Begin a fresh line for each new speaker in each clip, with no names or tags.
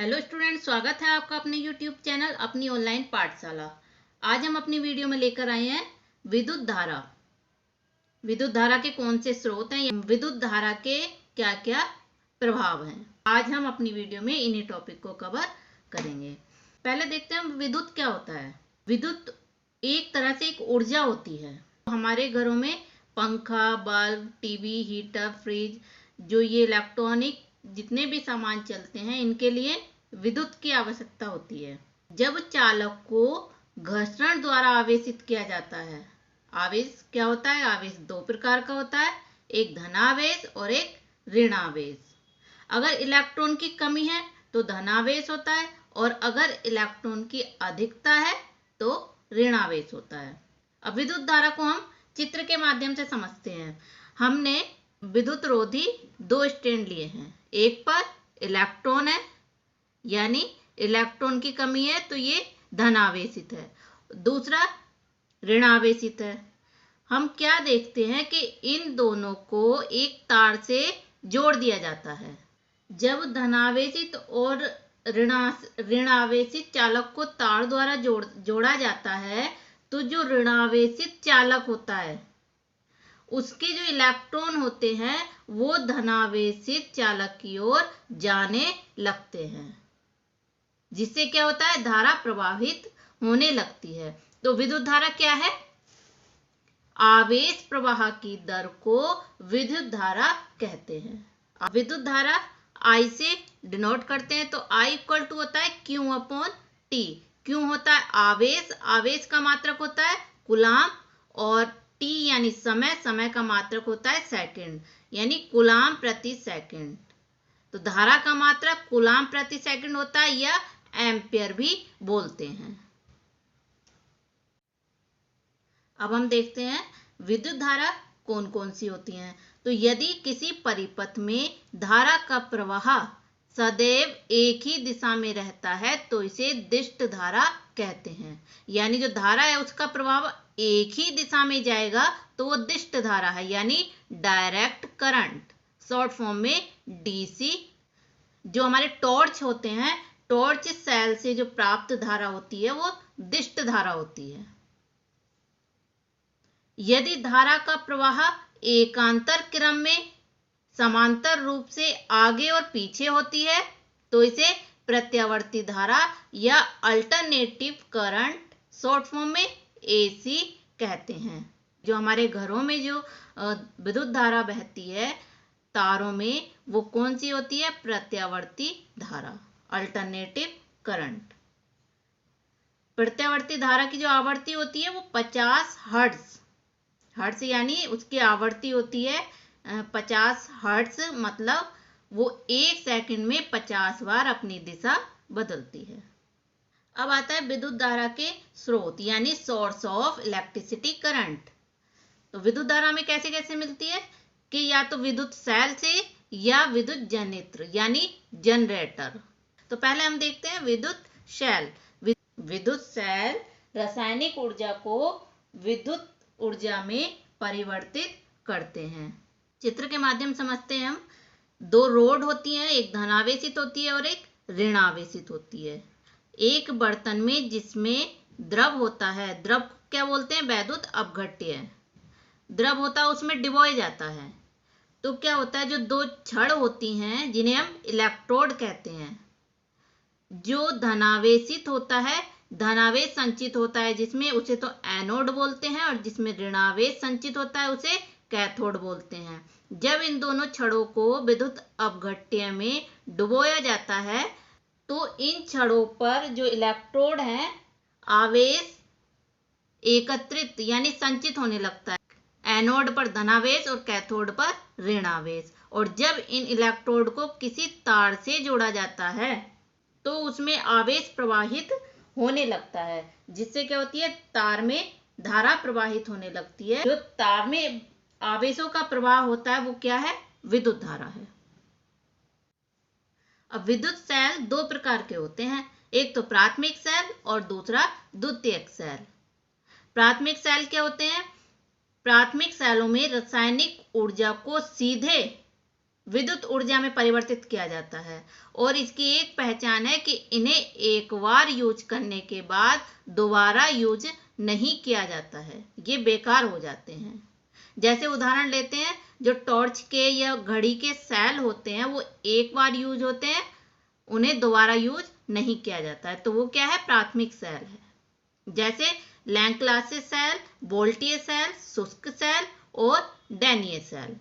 Hello student, स्वागत है आपका अपने यूट्यूब चैनल अपनी ऑनलाइन पाठशाला। आज हम अपनी वीडियो में लेकर आए हैं विद्युत धारा। विद्युत धारा के कौन से स्रोत हैं, विद्युत धारा के क्या क्या प्रभाव हैं, आज हम अपनी वीडियो में इन्हीं टॉपिक को कवर करेंगे। पहले देखते हैं विद्युत क्या होता है। विद्युत एक तरह से एक ऊर्जा होती है। हमारे घरों में पंखा, बल्ब, टीवी, हीटर, फ्रिज, जो ये इलेक्ट्रॉनिक जितने भी सामान चलते हैं, इनके लिए विद्युत की आवश्यकता होती है। जब चालक को घर्षण द्वारा आवेशित किया जाता है, आवेश क्या होता है, आवेश दो प्रकार का होता है, एक धनावेश और एक ऋणावेश। अगर इलेक्ट्रॉन की कमी है तो धनावेश होता है, और अगर इलेक्ट्रॉन की अधिकता है तो ऋणावेश होता है। अब विद्युत धारा को हम चित्र के माध्यम से समझते हैं। हमने विद्युत रोधी दो स्टैंड लिए हैं। एक पर इलेक्ट्रॉन है, यानी इलेक्ट्रॉन की कमी है तो ये धनावेशित है, दूसरा ऋणावेशित है। हम क्या देखते हैं कि इन दोनों को एक तार से जोड़ दिया जाता है। जब धनावेशित और ऋणावेशित चालक को तार द्वारा जोड़ा जाता है तो जो ऋणावेशित चालक होता है उसके जो इलेक्ट्रॉन होते हैं वो धनावेशित चालक की ओर जाने लगते हैं, जिससे क्या होता है, धारा प्रवाहित होने लगती है। तो विद्युत धारा क्या है? आवेश प्रवाह की दर को विद्युत धारा कहते हैं। विद्युत धारा I से डिनोट करते हैं, तो I इक्वल टू होता है Q अपॉन T। Q होता है आवेश, आवेश का मात्रक होता है कूलाम, और T यानी समय, समय का मात्रक होता है सेकंड, यानी कूलाम प्रति सेकंड। तो धारा का मात्रक कूलाम प्रति सेकंड होता है, या एम्पियर भी बोलते हैं। अब हम देखते हैं विद्युत धारा कौन कौन सी होती हैं। तो यदि किसी परिपथ में धारा का प्रवाह सदैव एक ही दिशा में रहता है तो इसे दिष्ट धारा कहते हैं। यानी जो धारा है उसका प्रवाह एक ही दिशा में जाएगा तो वो दिष्ट धारा है, यानी डायरेक्ट करंट, शॉर्ट फॉर्म में डीसी। जो हमारे टॉर्च होते हैं, टॉर्च सेल से जो प्राप्त धारा होती है वो दिष्ट धारा होती है। यदि धारा का प्रवाह एकांतर क्रम में समांतर रूप से आगे और पीछे होती है तो इसे प्रत्यावर्ती धारा या अल्टरनेटिव करंट, शॉर्ट फॉर्म में एसी कहते हैं। जो हमारे घरों में जो विद्युत धारा बहती है तारों में, वो कौन सी होती है? प्रत्यावर्ती धारा, अल्टरनेटिव करंट। प्रत्यावर्ती धारा की जो आवृत्ति होती है वो 50 हर्ट्ज, यानी उसकी आवृत्ति होती है 50 हर्ट्ज, मतलब वो एक सेकंड में 50 बार अपनी दिशा बदलती है। अब आता है विद्युत धारा के स्रोत, यानी सोर्स ऑफ इलेक्ट्रिसिटी करंट। तो विद्युत धारा में कैसे कैसे मिलती है कि या तो विद्युत सेल से या विद्युत जनित्र यानी जनरेटर। तो पहले हम देखते हैं विद्युत सेल। विद्युत सेल रासायनिक ऊर्जा को विद्युत ऊर्जा में परिवर्तित करते हैं। चित्र के माध्यम समझते हैं हम। दो रोड होती हैं, एक धनावेशित होती है और एक ऋणावेशित होती है। एक बर्तन में जिसमें द्रव होता है, द्रव क्या बोलते हैं? वैद्युत अपघट्य द्रव होता है, उसमें डिबोया जाता है। तो क्या होता है, जो दो छड़ होती हैं जिन्हें हम इलेक्ट्रोड कहते हैं, जो धनावेशित होता है, धनावेश संचित होता है जिसमें, उसे तो एनोड बोलते हैं, और जिसमें ऋणावेश संचित होता है उसे कैथोड बोलते हैं। जब इन दोनों छड़ों को विद्युत अपघट्य में डुबोया जाता है तो इन छड़ों पर जो इलेक्ट्रोड है आवेश एकत्रित यानी संचित होने लगता है, एनोड पर धनावेश और कैथोड पर ऋणावेश। और जब इन इलेक्ट्रोड को किसी तार से जोड़ा जाता है तो उसमें आवेश प्रवाहित होने लगता है, जिससे क्या होती है, तार में धारा प्रवाहित होने लगती है। जो तार में आवेशों का प्रवाह होता है वो क्या है? विद्युत धारा है। अब विद्युत सेल दो प्रकार के होते हैं, एक तो प्राथमिक सेल और दूसरा द्वितीयक सेल। प्राथमिक सेल क्या होते हैं? प्राथमिक सेलों में रासायनिक ऊर्जा को सीधे विद्युत ऊर्जा में परिवर्तित किया जाता है। और इसकी एक पहचान है कि इन्हें एक बार यूज करने के बाद दोबारा यूज नहीं किया जाता है, ये बेकार हो जाते हैं। जैसे उदाहरण लेते हैं, जो टॉर्च के या घड़ी के सेल होते हैं वो एक बार यूज होते हैं, उन्हें दोबारा यूज नहीं किया जाता है, तो वो क्या है, प्राथमिक सेल है। जैसे लैंक्लासे सेल, वोल्टियर सेल, शुष्क सेल और डैनियल सेल।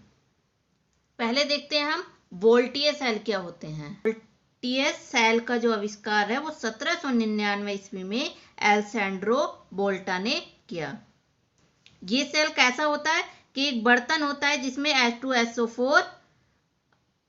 पहले देखते हैं हम वोल्टियर सेल क्या होते हैं। वोल्टियर सेल का जो आविष्कार है वो 1799 ईस्वी में एलेसैंड्रो वोल्टा ने किया। ये सेल कैसा होता है कि एक बर्तन होता है जिसमें H2SO4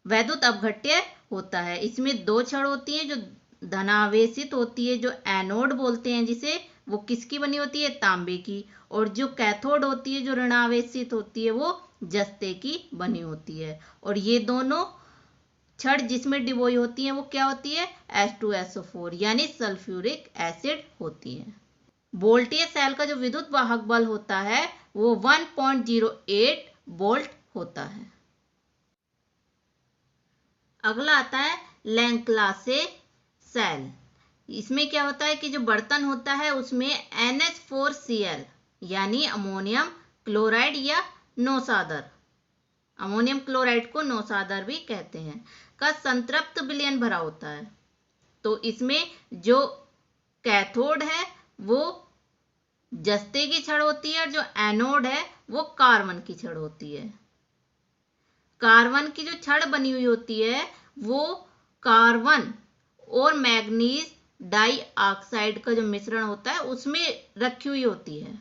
वैद्युत अपघट्य होता है। इसमें दो छड़ होती हैं जो धनावेशित होती है, जो एनोड बोलते हैं जिसे, वो किसकी बनी होती है, तांबे की। और जो कैथोड होती है जो ऋणावेशित होती है वो जस्ते की बनी होती है। और ये दोनों छड़ जिसमें डिबोई होती है वो क्या होती है, H2SO4 यानी सल्फ्यूरिक एसिड होती है। वोल्टियर सेल का जो विद्युत वाहक बल होता है वो 1.08 वोल्ट होता है। अगला आता है लैंक्लासे सेल। इसमें क्या होता है कि जो बर्तन होता है उसमें NH4Cl यानी अमोनियम क्लोराइड या नौसादर, अमोनियम क्लोराइड को नौसादर भी कहते हैं, का संतृप्त विलयन भरा होता है। तो इसमें जो कैथोड है वो जस्ते की छड़ होती है और जो एनोड है वो कार्बन की छड़ होती है। कार्बन की जो छड़ बनी हुई होती है वो कार्बन और मैग्नीज डाइऑक्साइड का जो मिश्रण होता है उसमें रखी हुई होती है।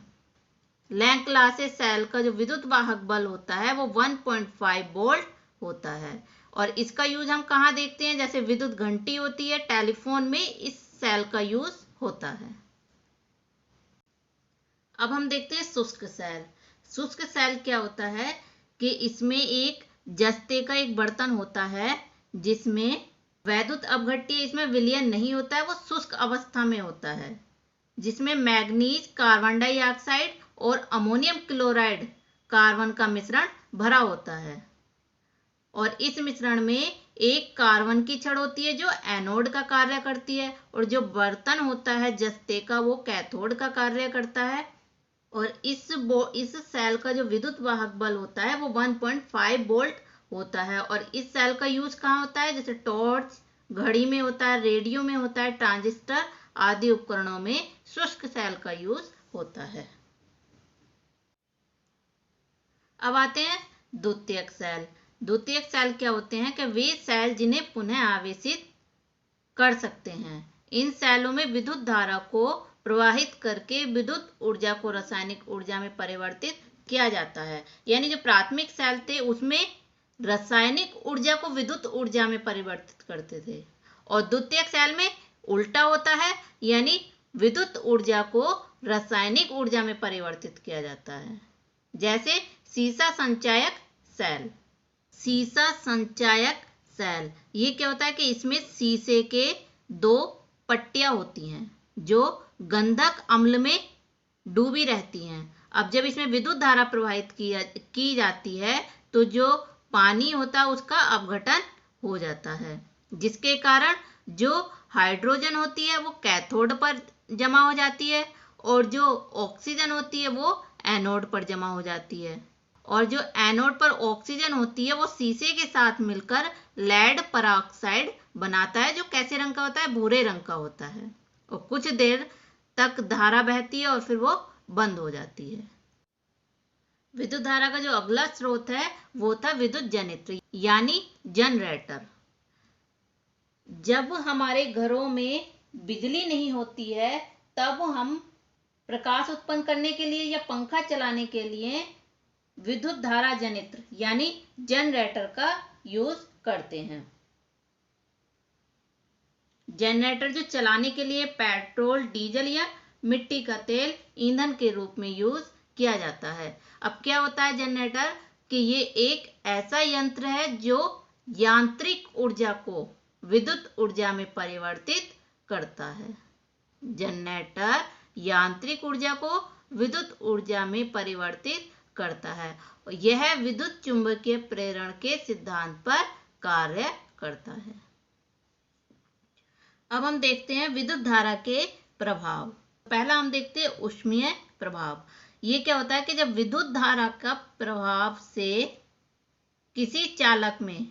लैंक्लासे सेल का जो विद्युत वाहक बल होता है वो 1.5 वोल्ट होता है। और इसका यूज हम कहाँ देखते हैं, जैसे विद्युत घंटी होती है, टेलीफोन में इस सेल का यूज होता है। अब हम देखते हैं शुष्क सेल। शुष्क सेल क्या होता है कि इसमें एक जस्ते का एक बर्तन होता है जिसमें वैद्युत अपघट्य इसमें विलयन नहीं होता है, वो शुष्क अवस्था में होता है, जिसमें मैग्नीज कार्बन डाइऑक्साइड और अमोनियम क्लोराइड कार्बन का मिश्रण भरा होता है। और इस मिश्रण में एक कार्बन की छड़ होती है जो एनोड का कार्य करती है और जो बर्तन होता है जस्ते का वो कैथोड का कार्य करता है। और इस सेल का जो विद्युत वाहक बल होता है वो 1.5 वोल्ट होता है। और इस सेल का यूज कहाँ होता है, जैसे टॉर्च, घड़ी में होता है, रेडियो में होता है, ट्रांजिस्टर आदि उपकरणों में शुष्क सेल का यूज होता है। अब आते हैं द्वितीयक सेल। द्वितीयक सेल क्या होते हैं कि वे सेल जिन्हें पुनः आवेशित कर सकते हैं। इन सेलों में विद्युत धारा को प्रवाहित करके विद्युत ऊर्जा को रासायनिक ऊर्जा में परिवर्तित किया जाता है। यानी जो प्राथमिक सेल थे उसमें रासायनिक ऊर्जा को विद्युत ऊर्जा में परिवर्तित करते थे, और द्वितीयक सेल में उल्टा होता है, यानी विद्युत ऊर्जा को रासायनिक ऊर्जा में परिवर्तित किया जाता है। जैसे सीसा संचायक सेल। सीसा संचायक सेल ये क्या होता है कि इसमें शीशे के दो पट्टियां होती हैं जो गंधक अम्ल में डूबी रहती हैं। अब जब इसमें विद्युत धारा प्रवाहित की जाती है तो जो पानी होता है उसका अपघटन हो जाता है, जिसके कारण जो हाइड्रोजन होती है वो कैथोड पर जमा हो जाती है और जो ऑक्सीजन होती है वो एनोड पर जमा हो जाती है। और जो एनोड पर ऑक्सीजन होती है वो शीशे के साथ मिलकर लेड परऑक्साइड बनाता है, जो कैसे रंग का होता है, भूरे रंग का होता है। और कुछ देर तक धारा बहती है और फिर वो बंद हो जाती है। विद्युत धारा का जो अगला स्रोत है वो था विद्युत जनित्र यानी जनरेटर। जब हमारे घरों में बिजली नहीं होती है तब हम प्रकाश उत्पन्न करने के लिए या पंखा चलाने के लिए विद्युत धारा जनित्र यानी जनरेटर का यूज करते हैं। जनरेटर जो चलाने के लिए पेट्रोल, डीजल या मिट्टी का तेल ईंधन के रूप में यूज किया जाता है। अब क्या होता है जनरेटर कि ये एक ऐसा यंत्र है जो यांत्रिक ऊर्जा को विद्युत ऊर्जा में परिवर्तित करता है। जनरेटर यांत्रिक ऊर्जा को विद्युत ऊर्जा में परिवर्तित करता है। यह विद्युत चुंबकीय प्रेरण के सिद्धांत पर कार्य करता है। अब हम देखते हैं विद्युत धारा के प्रभाव। पहला हम देखते हैं ऊष्मीय प्रभाव। ये क्या होता है कि जब विद्युत धारा का प्रभाव से किसी चालक में,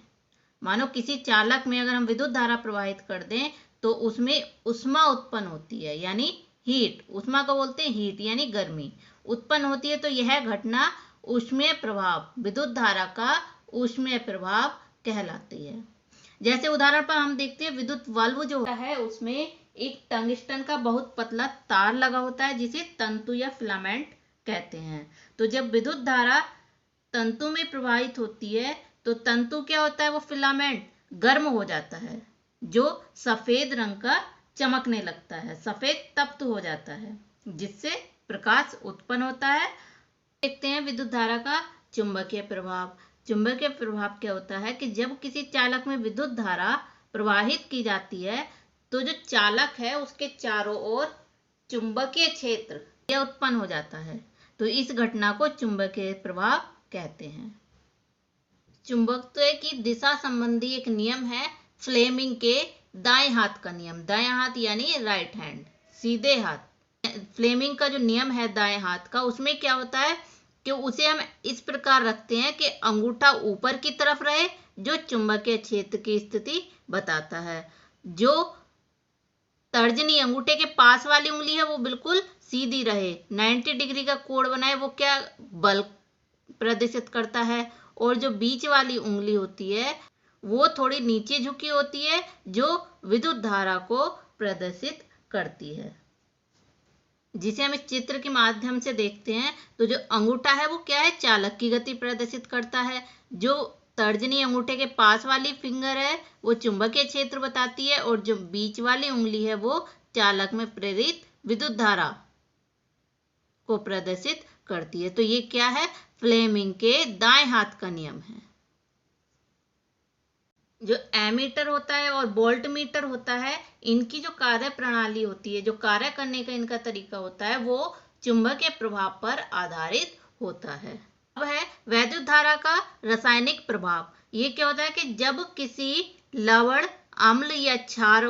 मानो किसी चालक में अगर हम विद्युत धारा प्रवाहित कर दें तो उसमें ऊष्मा उत्पन्न होती है, यानी हीट। ऊष्मा को बोलते हैं हीट, यानी गर्मी उत्पन्न होती है। तो यह घटना ऊष्मीय प्रभाव, विद्युत धारा का ऊष्मीय प्रभाव कहलाती है। जैसे उदाहरण पर हम देखते हैं विद्युत बल्ब जो होता है उसमें एक टंगस्टन का बहुत पतला तार लगा होता है जिसे तंतु या फिलामेंट कहते हैं। तो जब विद्युत धारा तंतु में प्रवाहित होती है तो तंतु क्या होता है, वो फिलामेंट गर्म हो जाता है जो सफेद रंग का चमकने लगता है, सफेद तप्त हो जाता है, जिससे प्रकाश उत्पन्न होता है। देखते हैं विद्युत धारा का चुंबकीय प्रभाव। चुंबकीय प्रभाव क्या होता है कि जब किसी चालक में विद्युत धारा प्रवाहित की जाती है तो जो चालक है उसके चारों ओर चुंबकीय क्षेत्र यह उत्पन्न हो जाता है। तो इस घटना को चुंबकीय प्रभाव कहते हैं। चुंबकत्व की दिशा संबंधी एक नियम है फ्लेमिंग के दाएं हाथ का नियम। दाएं हाथ यानी राइट हैंड, सीधे हाथ। फ्लेमिंग का जो नियम है दाएं हाथ का, उसमें क्या होता है कि उसे हम इस प्रकार रखते हैं कि अंगूठा ऊपर की तरफ रहे, जो चुंबकीय क्षेत्र की स्थिति बताता है। जो तर्जनी अंगूठे के पास वाली उंगली है वो बिल्कुल सीधी रहे, 90 डिग्री का कोण बनाए, वो क्या बल प्रदर्शित करता है। और जो बीच वाली उंगली होती है वो थोड़ी नीचे झुकी होती है, जो विद्युत धारा को प्रदर्शित करती है, जिसे हम इस चित्र के माध्यम से देखते हैं। तो जो अंगूठा है वो क्या है, चालक की गति प्रदर्शित करता है। जो तर्जनी अंगूठे के पास वाली फिंगर है वो चुंबकीय क्षेत्र बताती है, और जो बीच वाली उंगली है वो चालक में प्रेरित विद्युत धारा को प्रदर्शित करती है। तो ये क्या है, फ्लेमिंग के दाएं हाथ का नियम है। जो एमीटर होता है और वोल्ट मीटर होता है, इनकी जो कार्य प्रणाली होती है, जो कार्य करने का इनका तरीका होता है, वो चुंबकीय प्रभाव पर आधारित होता है। अब है वैद्युत धारा का रासायनिक प्रभाव। ये क्या होता है कि जब किसी लवण, अम्ल या क्षार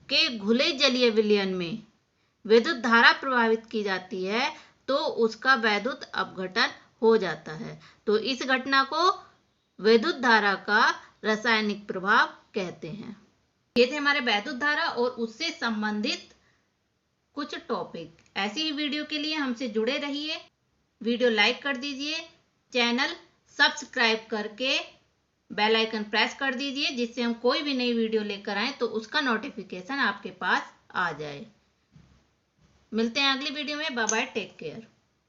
के घुले जलीय विलयन में विद्युत धारा प्रभावित की जाती है तो उसका वैद्युत अपघटन हो जाता है। तो इस घटना को विद्युत धारा का रासायनिक प्रभाव कहते हैं। ये थे हमारे वैद्युत धारा और उससे संबंधित कुछ टॉपिक। ऐसी ही वीडियो के लिए हमसे जुड़े रहिए। वीडियो लाइक कर दीजिए, चैनल सब्सक्राइब करके बेल आइकन प्रेस कर दीजिए, जिससे हम कोई भी नई वीडियो लेकर आए तो उसका नोटिफिकेशन आपके पास आ जाए। मिलते हैं अगली वीडियो में। Bye bye, take care.